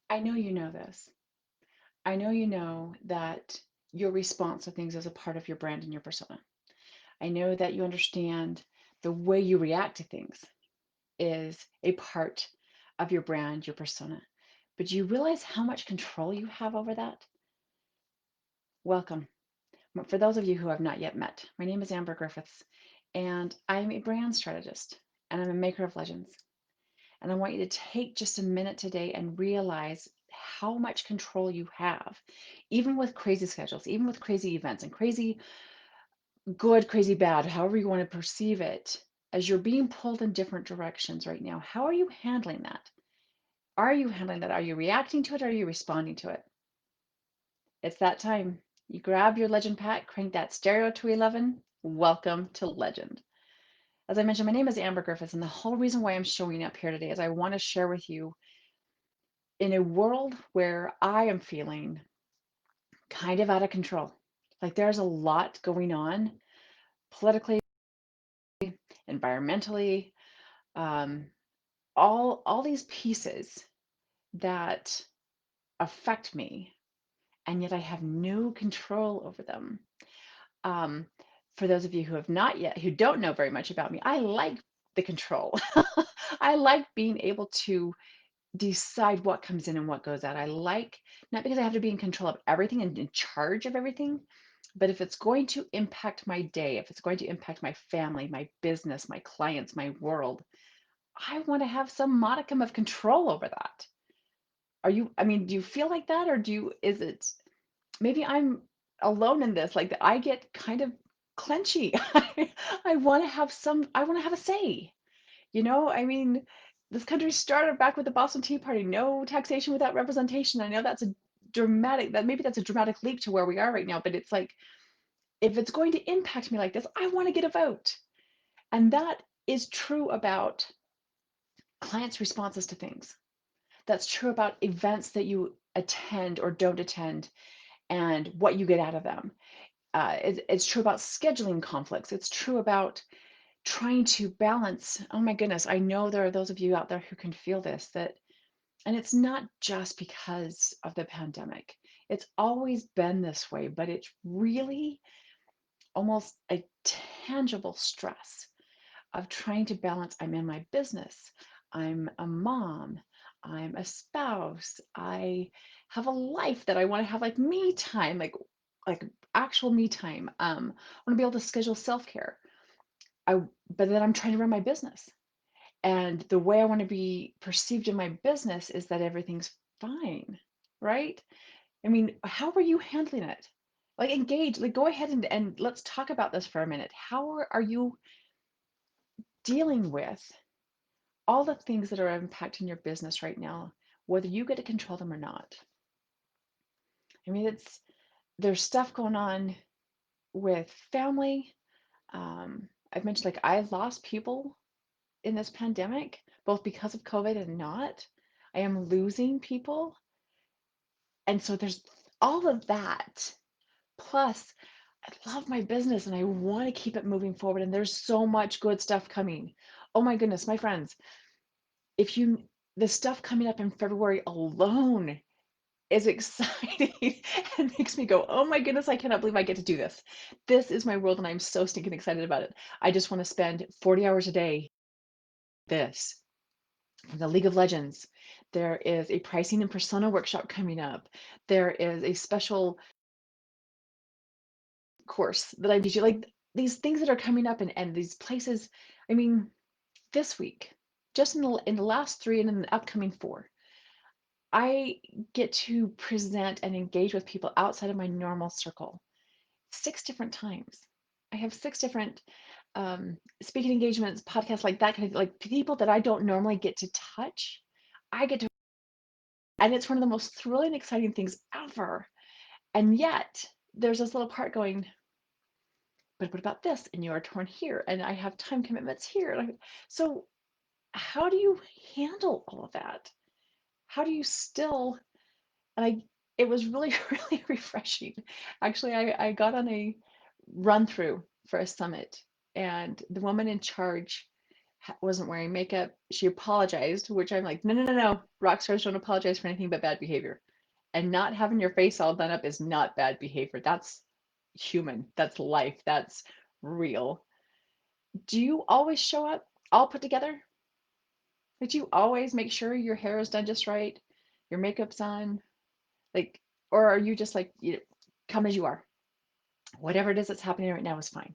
I know you know this. I know you know that your response to things is a part of your brand and your persona. I know that you understand the way you react to things is a part of your brand, your persona. But do you realize how much control you have over that? Welcome. For those of you who have not yet met, my name is Amber Griffiths, and I'm a brand strategist and I'm a maker of legends. And I want you to take just a minute today and realize how much control you have, even with crazy schedules, even with crazy events and crazy good, crazy bad, however you want to perceive it. As you're being pulled in different directions right now, how are you handling that? Are you handling that? Are you reacting to it? Or are you responding to it? It's that time. You grab your legend pack, crank that stereo to 11. Welcome to Legend. As I mentioned, my name is Amber Griffiths, and the whole reason why I'm showing up here today is I want to share with you in a world where I am feeling kind of out of control. Like there's a lot going on politically, environmentally, um, all these pieces that affect me, and yet I have no control over them. Um, for those of you who have not yet, who don't know very much about me, I like the control. I like being able to decide what comes in and what goes out. I like, not because I have to be in control of everything and in charge of everything, but if it's going to impact my day, if it's going to impact my family, my business, my clients, my world, I want to have some modicum of control over that. I mean, do you feel like that? Or is it, maybe I'm alone in this, like that I get kind of clenchy. I want to have I want to have a say. I mean, this country started back with the Boston Tea Party, no taxation without representation. I know maybe that's a dramatic leap to where we are right now, but it's like, if it's going to impact me like this, I want to get a vote. And that is true about clients' responses to things. That's true about events that you attend or don't attend and what you get out of them. It's true about scheduling conflicts. It's true about trying to balance. Oh my goodness, I know there are those of you out there who can feel this, and it's not just because of the pandemic. It's always been this way, but it's really almost a tangible stress of trying to balance. I'm in my business, I'm a mom, I'm a spouse, I have a life that I want to have, like me time, like actual me time. I want to be able to schedule self-care. I But then I'm trying to run my business. And the way I want to be perceived in my business is that everything's fine, right? I mean, how are you handling it? Like engage, like go ahead and let's talk about this for a minute. How are you dealing with all the things that are impacting your business right now, whether you get to control them or not? I mean, there's stuff going on with family. I've mentioned like I've lost people in this pandemic, both because of COVID and not. I am losing people. And so there's all of that. Plus, I love my business and I want to keep it moving forward. And there's so much good stuff coming. Oh my goodness, my friends, if you, the stuff coming up in February alone is exciting and makes me go, oh my goodness, I cannot believe I get to do this. This is my world and I'm so stinking excited about it. I just want to spend 40 hours a day this. From the League of Legends, there is a pricing and persona workshop coming up. There is a special course that I'm teaching, like these things that are coming up and these places. I mean, this week, just in the last 3 and in the upcoming 4, I get to present and engage with people outside of my normal circle 6 different times. I have 6 different speaking engagements, podcasts, like that kind of, like people that I don't normally get to touch. I get to, and it's one of the most thrilling, exciting things ever. And yet, there's this little part going, but what about this? And you are torn here, and I have time commitments here. So, how do you handle all of that? How do you still? And it was really, really refreshing. Actually, I got on a run through for a summit, and the woman in charge wasn't wearing makeup. She apologized, which I'm like, no, no, no, no. Rock stars don't apologize for anything but bad behavior. And not having your face all done up is not bad behavior. That's human. That's life. That's real. Do you always show up all put together? Like, do you always make sure your hair is done just right? Your makeup's on? Like, or are you just like, come as you are? Whatever it is that's happening right now is fine.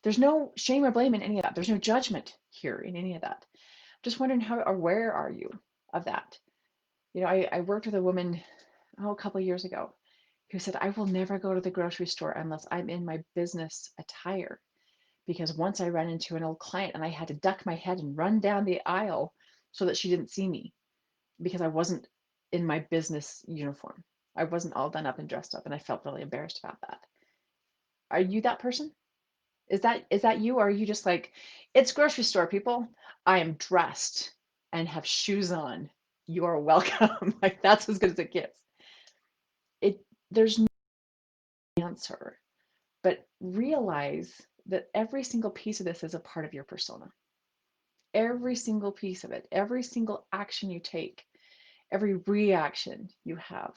There's no shame or blame in any of that. There's no judgment here in any of that. Just wondering how aware are you of that? I worked with a woman, a couple of years ago, who said, I will never go to the grocery store unless I'm in my business attire. Because once I ran into an old client and I had to duck my head and run down the aisle so that she didn't see me because I wasn't in my business uniform. I wasn't all done up and dressed up, and I felt really embarrassed about that. Are you that person? Is that you, or are you just like, it's grocery store, people? I am dressed and have shoes on. You are welcome. Like, that's as good as it gets. There's no answer, but realize that every single piece of this is a part of your persona. Every single piece of it, every single action you take, every reaction you have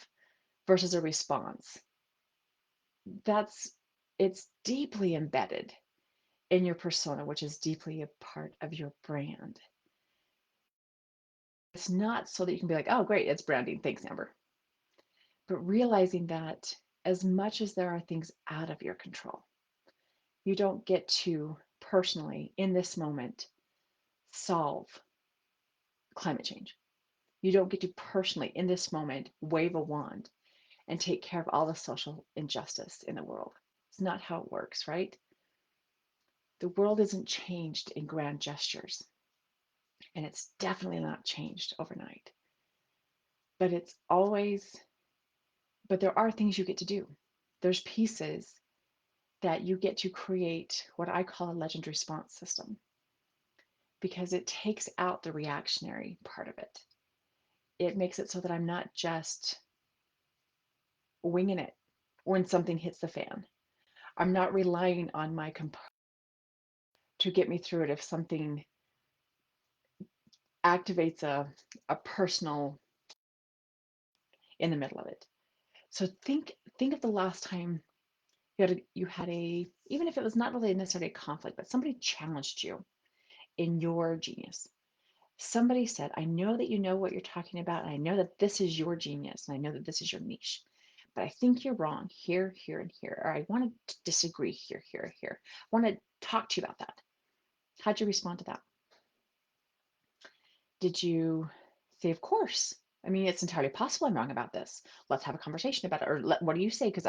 versus a response. It's deeply embedded in your persona, which is deeply a part of your brand. It's not so that you can be like, oh, great, it's branding. Thanks, Amber. But realizing that as much as there are things out of your control, you don't get to personally, in this moment, solve climate change. You don't get to personally, in this moment, wave a wand and take care of all the social injustice in the world. It's not how it works, right? The world isn't changed in grand gestures, and it's definitely not changed overnight. But it's always, but there are things you get to do. There's pieces that you get to create what I call a legend response system, because it takes out the reactionary part of it. It makes it so that I'm not just winging it when something hits the fan. I'm not relying on my to get me through it if something activates a personal in the middle of it. So think of the last time you had a even if it was not really necessarily a conflict, but somebody challenged you in your genius. Somebody said, I know that you know what you're talking about, and I know that this is your genius, and I know that this is your niche, but I think you're wrong here, here, and here, or I want to disagree here, here, here. I want to talk to you about that. How'd you respond to that? Did you say, of course? I mean, it's entirely possible I'm wrong about this. Let's have a conversation about it. Or what do you say? Because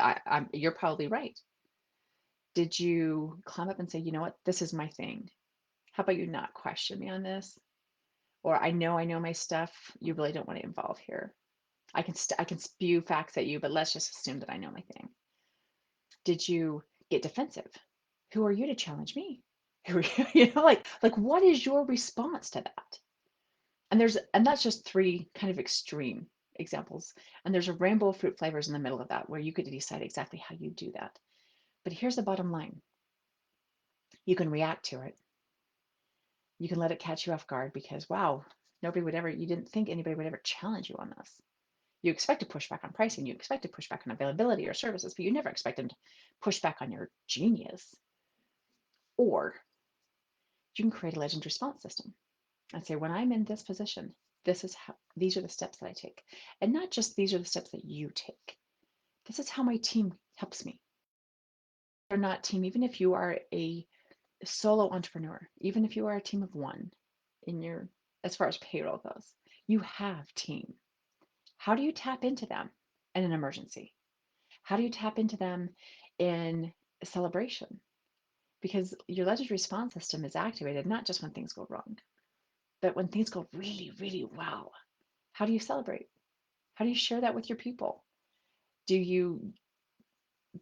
you're probably right. Did you climb up and say, you know what, this is my thing? How about you not question me on this? Or I know my stuff. You really don't want to involve here. I can spew facts at you, but let's just assume that I know my thing. Did you get defensive? Who are you to challenge me? Who are you? Like what is your response to that? And that's just three kind of extreme examples. And there's a rainbow of fruit flavors in the middle of that where you could decide exactly how you do that. But here's the bottom line. You can react to it. You can let it catch you off guard because, wow, you didn't think anybody would ever challenge you on this. You expect to push back on pricing, you expect to push back on availability or services, but you never expect them to push back on your genius. Or you can create a legend response system and say, when I'm in this position, these are the steps that I take. And not just these are the steps that you take. This is how my team helps me. Or not team, even if you are a solo entrepreneur, even if you are a team of one as far as payroll goes, you have team. How do you tap into them in an emergency? How do you tap into them in a celebration? Because your legend response system is activated not just when things go wrong, but when things go really, really well. How do you celebrate? How do you share that with your people? Do you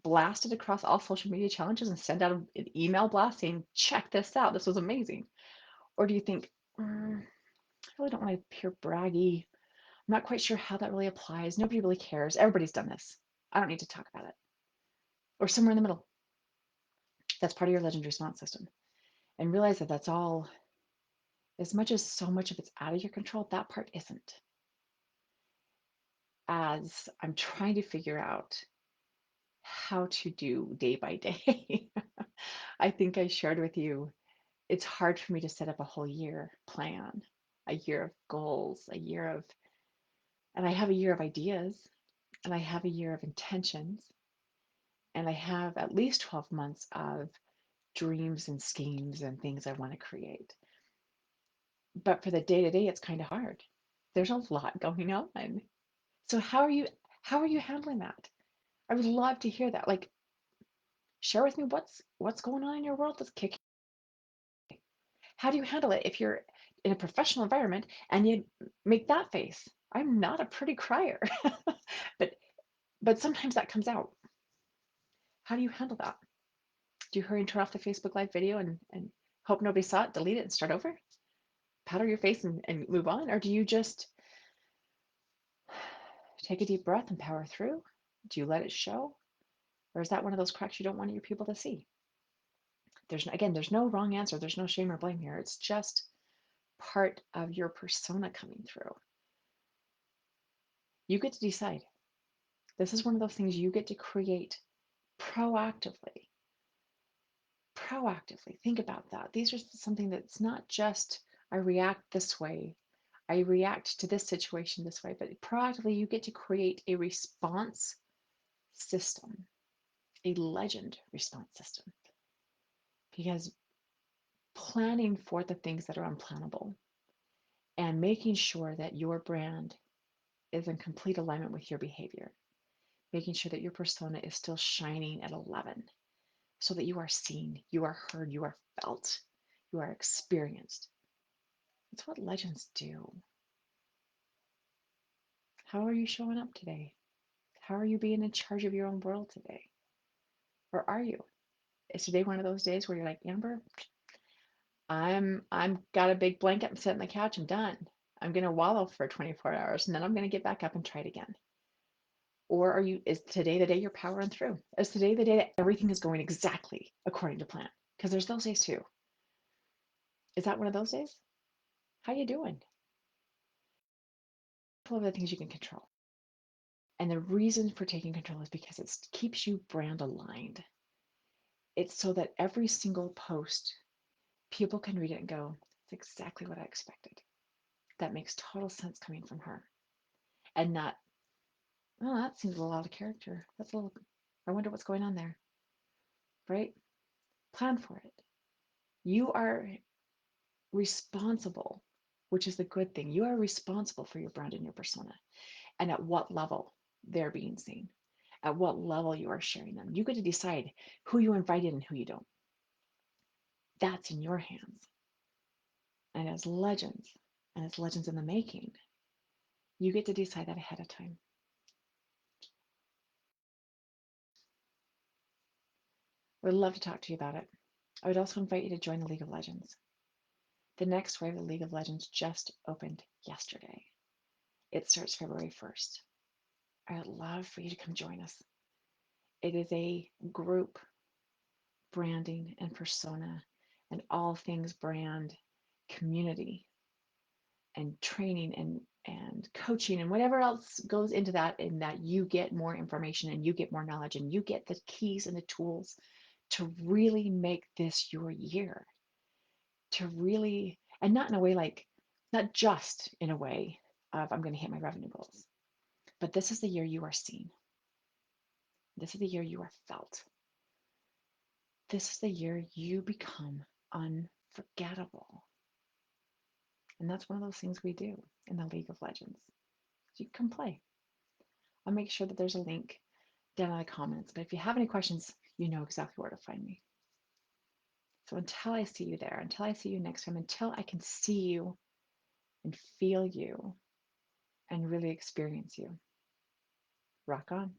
blast it across all social media challenges and send out an email blast saying, check this out, this was amazing? Or do you think, I really don't want to appear braggy. I'm not quite sure how that really applies. Nobody really cares. Everybody's done this. I don't need to talk about it. Or somewhere in the middle. That's part of your legend response system. And realize that that's all As much as so much of it's out of your control, that part isn't. As I'm trying to figure out how to do day by day, I think I shared with you, it's hard for me to set up a whole year plan, a year of goals, a year of, and I have a year of ideas, and I have a year of intentions, and I have at least 12 months of dreams and schemes and things I want to create. But for the day to day, it's kind of hard. There's a lot going on. So how are you handling that? I would love to hear that. Like, share with me what's going on in your world that's kicking. How do you handle it if you're in a professional environment and you make that face? I'm not a pretty crier, but sometimes that comes out. How do you handle that? Do you hurry and turn off the Facebook Live video and hope nobody saw it, delete it, and start over? Powder your face and move on? Or do you just take a deep breath and power through? Do you let it show? Or is that one of those cracks you don't want your people to see? There's no wrong answer. There's no shame or blame here. It's just part of your persona coming through. You get to decide. This is one of those things you get to create proactively. Proactively. Think about that. These are something that's not just I react this way, I react to this situation this way, but proactively you get to create a response system, a legend response system. Because planning for the things that are unplannable and making sure that your brand is in complete alignment with your behavior, making sure that your persona is still shining at 11 so that you are seen, you are heard, you are felt, you are experienced. That's what legends do. How are you showing up today? How are you being in charge of your own world today? Or are you? Is today one of those days where you're like, Amber, I'm got a big blanket, I'm sitting on the couch, I'm done. I'm gonna wallow for 24 hours and then I'm gonna get back up and try it again. Or is today the day you're powering through? Is today the day that everything is going exactly according to plan? Because there's those days too. Is that one of those days? How you doing? Couple of the things you can control. And the reason for taking control is because it keeps you brand aligned. It's so that every single post, people can read it and go, it's exactly what I expected. That makes total sense coming from her. And not, oh, that seems a little out of character. That's a little, I wonder what's going on there, right? Plan for it. You are responsible, which is the good thing. You are responsible for your brand and your persona and at what level they're being seen, at what level you are sharing them. You get to decide who you invite in and who you don't. That's in your hands. And as legends in the making, you get to decide that ahead of time. I would love to talk to you about it. I would also invite you to join the League of Legends. The next wave of the League of Legends just opened yesterday. It starts February 1st. I would love for you to come join us. It is a group branding and persona and all things brand community and training and coaching and whatever else goes into that, and that you get more information and you get more knowledge and you get the keys and the tools to really make this your year, to really, and not in a way like, not just in a way of I'm going to hit my revenue goals, but this is the year you are seen. This is the year you are felt. This is the year you become unforgettable. And that's one of those things we do in the League of Legends. You can play. I'll make sure that there's a link down in the comments. But if you have any questions, you know exactly where to find me. So until I see you there, until I see you next time, until I can see you and feel you and really experience you, rock on.